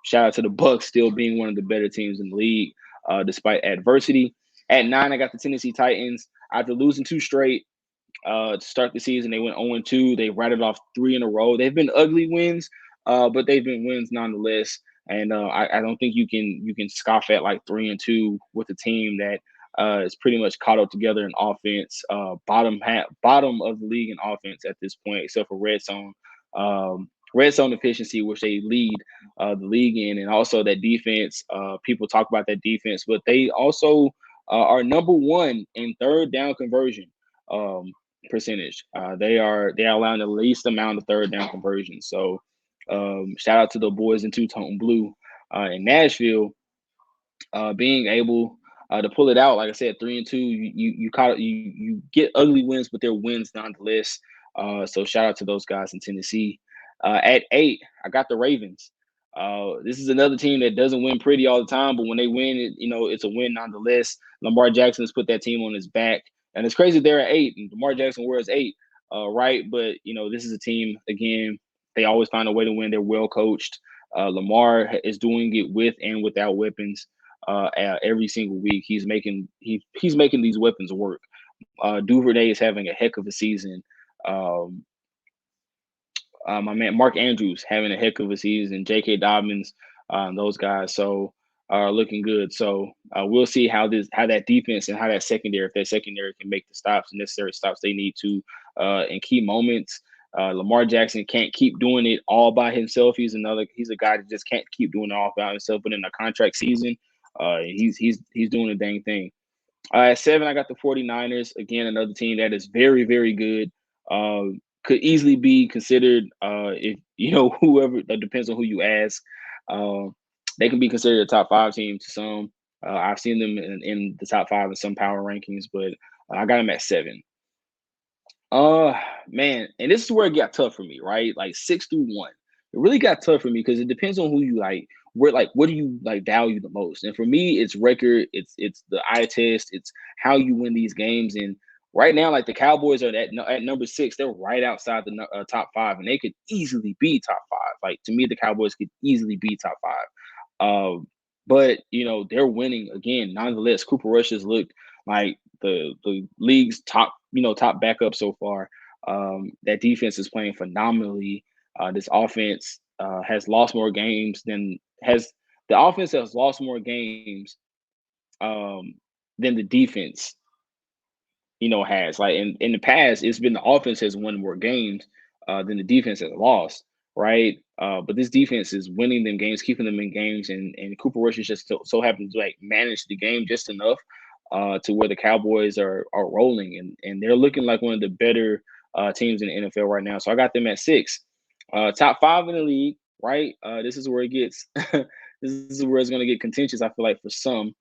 shout out to the Bucks still being one of the better teams in the league, despite adversity. At 9, I got the Tennessee Titans. After losing 2 straight to start the season, they went 0-2. They rattled off 3 in a row. They've been ugly wins, but they've been wins nonetheless. And I don't think you can scoff at like 3-2 with a team that is pretty much caught up together in offense, bottom of the league in offense at this point, except for red zone efficiency, which they lead the league in, and also that defense. People talk about that defense, but they also are number 1 in third down conversion percentage. They are allowing the least amount of third down conversion. So shout out to the boys in two-tone blue in Nashville, being able to pull it out. Like I said, 3-2. You get ugly wins, but they're wins nonetheless. So shout out to those guys in Tennessee. At 8, I got the Ravens. This is another team that doesn't win pretty all the time, but when they win, it's a win nonetheless. Lamar Jackson has put that team on his back, and it's crazy they're at 8, and Lamar Jackson wears 8, right? But this is a team, again, they always find a way to win. They're well coached. Lamar is doing it with and without weapons. Every single week, he's making these weapons work. Duvernay is having a heck of a season. My man Mark Andrews having a heck of a season. J.K. Dobbins, those guys, so are looking good. So we'll see how that defense and how that secondary, if that secondary can make the necessary stops they need to in key moments. Lamar Jackson can't keep doing it all by himself. He's a guy that just can't keep doing it all by himself. But in a contract season, he's doing a dang thing. At 7, I got the 49ers. Again, another team that is very, very good. Could easily be considered, if whoever, that depends on who you ask. They can be considered a top 5 team to some. I've seen them in the top 5 in some power rankings, but I got them at 7. Man, and this is where it got tough for me, right? Like 6 through 1. It really got tough for me because it depends on who you like. What do you like value the most? And for me, it's record, it's the eye test, it's how you win these games. And right now, like, the Cowboys are at number 6. They're right outside the top 5, and they could easily be top 5. Like, to me, the Cowboys could easily be top 5. But they're winning again. Nonetheless, Cooper Rush has looked like the league's top backup so far. That defense is playing phenomenally. This offense has lost more games the offense has lost more games than the defense has. Like, in the past, it's been the offense has won more games than the defense has lost, right? But this defense is winning them games, keeping them in games, and Cooper Rush is just so happens to like manage the game just enough to where the Cowboys are rolling, and they're looking like one of the better teams in the NFL right now. So I got them at 6. Top 5 in the league, right? This is where it gets this is where it's going to get contentious, I feel like, for some.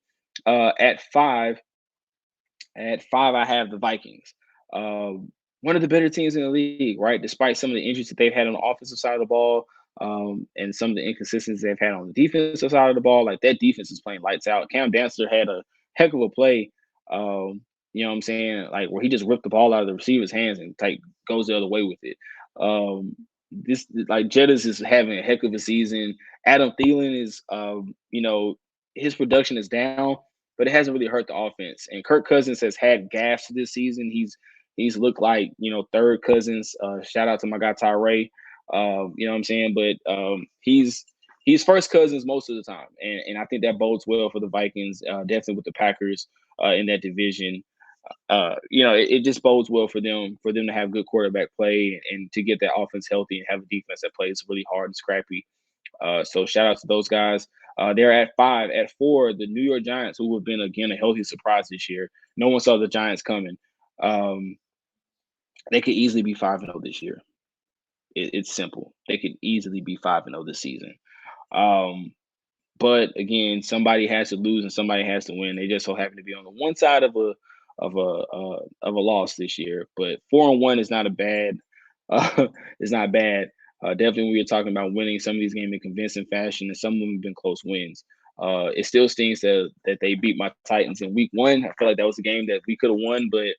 At 5, I have the Vikings. One of the better teams in the league, right? Despite some of the injuries that they've had on the offensive side of the ball, and some of the inconsistencies they've had on the defensive side of the ball, like, that defense is playing lights out. Cam Dantzler had a heck of a play, you know what I'm saying? Like, where he just ripped the ball out of the receiver's hands and goes the other way with it. This, like, Jettis is having a heck of a season. Adam Thielen is, his production is down. but it hasn't really hurt the offense. And Kirk Cousins has had gaffes this season. He's looked like, third Cousins. Shout out to my guy Tyree. You know what I'm saying? But he's first Cousins most of the time, and I think that bodes well for the Vikings. Definitely with the Packers in that division. It just bodes well for them to have good quarterback play and to get that offense healthy and have a defense that plays really hard and scrappy. So shout out to those guys. They're at 5. At 4, the New York Giants, who have been again a healthy surprise this year. No one saw the Giants coming. They could easily be 5-0 this year. It's simple. They could easily be 5-0 this season. But again, somebody has to lose and somebody has to win. They just so happen to be on the one side of a loss this year. But 4-1 is not a bad. It's not bad. Definitely, we were talking about winning some of these games in convincing fashion, and some of them have been close wins. It still stings that they beat my Titans in week 1. I feel like that was a game that we could have won, but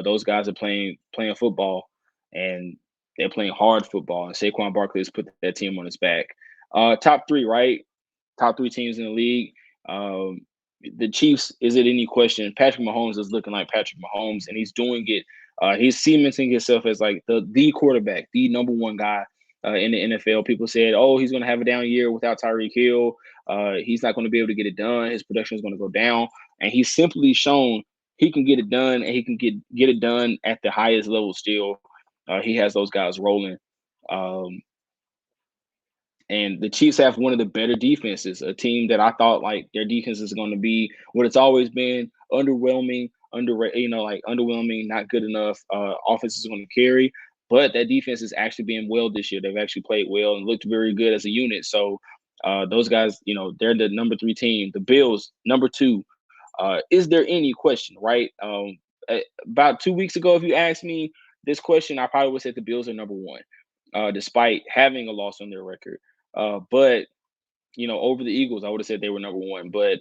those guys are playing football, and they're playing hard football. And Saquon Barkley has put that team on his back. Top 3, right? Top 3 teams in the league. The Chiefs, is it any question? Patrick Mahomes is looking like Patrick Mahomes, and he's doing it. He's cementing himself as like the quarterback, the number 1 guy in the NFL. People said, "Oh, he's going to have a down year without Tyreek Hill. He's not going to be able to get it done. His production is going to go down." And he's simply shown he can get it done, and he can get it done at the highest level still. He has those guys rolling. And the Chiefs have one of the better defenses, a team that I thought like their defense is going to be what it's always been, underwhelming, underwhelming, not good enough. Offense is going to carry, but that defense is actually being well this year. They've actually played well and looked very good as a unit. So those guys, they're the number 3 team. The Bills, number 2. Is there any question, right? About 2 weeks ago, if you asked me this question, I probably would say the Bills are number 1, despite having a loss on their record. But over the Eagles, I would have said they were number 1. But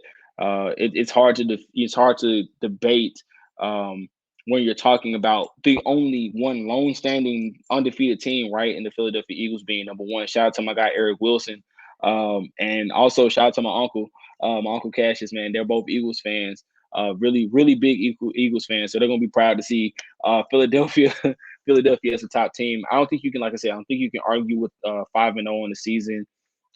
it's hard to debate when you're talking about the only one lone standing undefeated team, right? In the Philadelphia Eagles being number 1. Shout out to my guy Eric Wilson, and also shout out to my uncle Cassius. Man, they're both Eagles fans. Really, really big Eagles fans. So they're gonna be proud to see Philadelphia. Philadelphia as a top team. I don't think you can, like I said, I don't think you can argue with 5-0 in the season.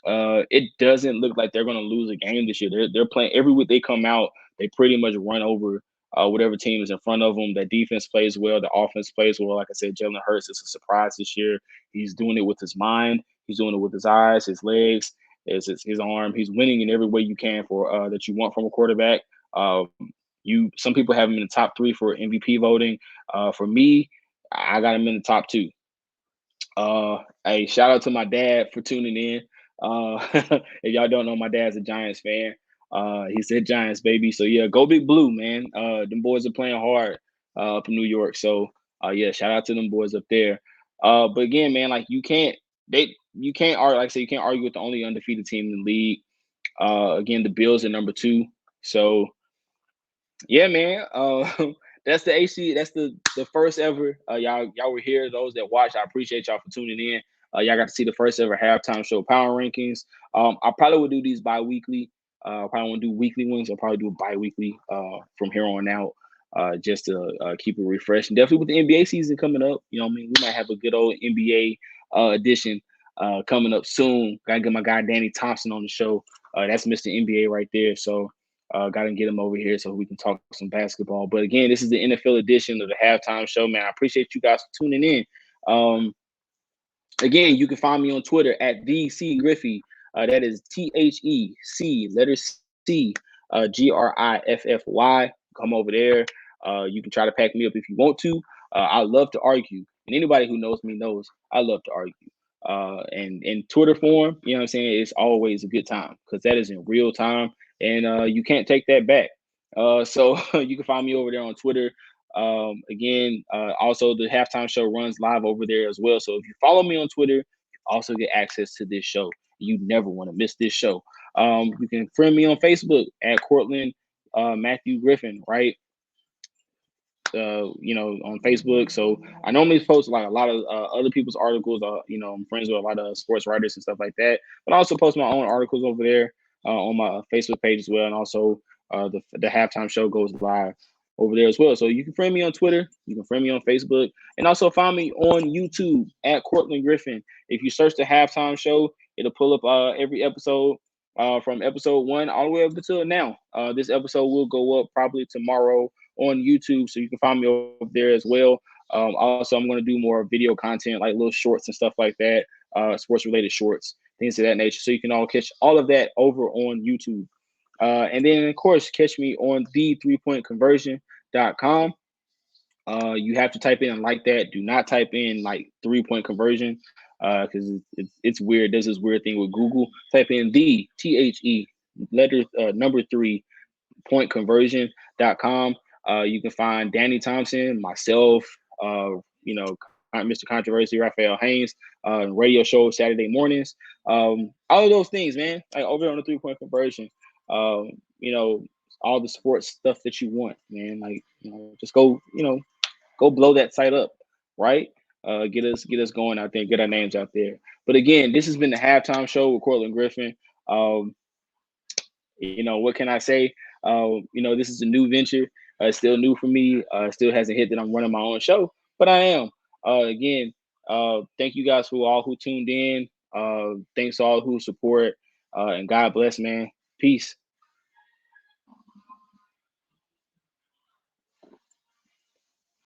It doesn't look like they're going to lose a game this year. They're playing every week they come out. They pretty much run over whatever team is in front of them. That defense plays well. The offense plays well. Like I said, Jalen Hurts is a surprise this year. He's doing it with his mind. He's doing it with his eyes, his legs, his arm. He's winning in every way you can for that you want from a quarterback. Some people have him in the top 3 for MVP voting. For me, I got him in the top 2. Hey, shout out to my dad for tuning in. If y'all don't know, my dad's a Giants fan. He said Giants, baby. So yeah, go Big Blue, man. Them boys are playing hard up in New York. So yeah, shout out to them boys up there. But again, man, like you can't argue, like I said, you can't argue with the only undefeated team in the league. Again, the Bills are number 2. So yeah, man. That's the AC. That's the first ever. Y'all were here. Those that watched, I appreciate y'all for tuning in. Y'all got to see the first ever halftime show Power Rankings. I probably will do these bi-weekly. I probably won't do weekly ones. I'll probably do bi-weekly from here on out, just to keep it refreshed. And definitely with the NBA season coming up, you know what I mean? We might have a good old NBA edition coming up soon. Got to get my guy Danny Thompson on the show. That's Mr. NBA right there. So got to get him over here so we can talk some basketball. But again, this is the NFL edition of the halftime show, man. I appreciate you guys for tuning in. Again, you can find me on Twitter at @TheCGriffy. That is THEC, letter C, GRIFFY. Come over there. You can try to pack me up if you want to. I love to argue. And anybody who knows me knows I love to argue. And in Twitter form, you know what I'm saying? It's always a good time because that is in real time. And you can't take that back. So you can find me over there on Twitter. Again, also the halftime show runs live over there as well. So if you follow me on Twitter, you also get access to this show. You never want to miss this show. You can friend me on Facebook at Courtlandt Matthew Griffin, right? On Facebook. So I normally post like a lot of other people's articles. I'm friends with a lot of sports writers and stuff like that. But I also post my own articles over there on my Facebook page as well. And also the halftime show goes live over there as well. So you can friend me on Twitter, you can friend me on Facebook, and also find me on YouTube at Courtlandt Griffin. If you search the halftime show, it'll pull up every episode from episode 1 all the way up until now. This episode will go up probably tomorrow on YouTube, so you can find me over there as well. Also, I'm going to do more video content, like little shorts and stuff like that, sports related shorts, things of that nature. So you can all catch all of that over on YouTube. And then, of course, catch me on the 3pointconversion.com. You have to type in like that. Do not type in like 3-point conversion because it's weird. There's this weird thing with Google. Type in the THE letter number 3pointconversion.com. You can find Danny Thompson, myself, Mr. Controversy, Raphael Haynes, radio show Saturday mornings. All of those things, man. Like over on the 3-point conversion. All the sports stuff that you want, man. Like, just go blow that site up, right? Get us going out there, get our names out there. But again, this has been the halftime show with Courtlandt Griffin. What can I say? This is a new venture. It's still new for me. Still hasn't hit that I'm running my own show, but I am. Again, thank you guys for all who tuned in. Thanks to all who support. And God bless, man. Peace.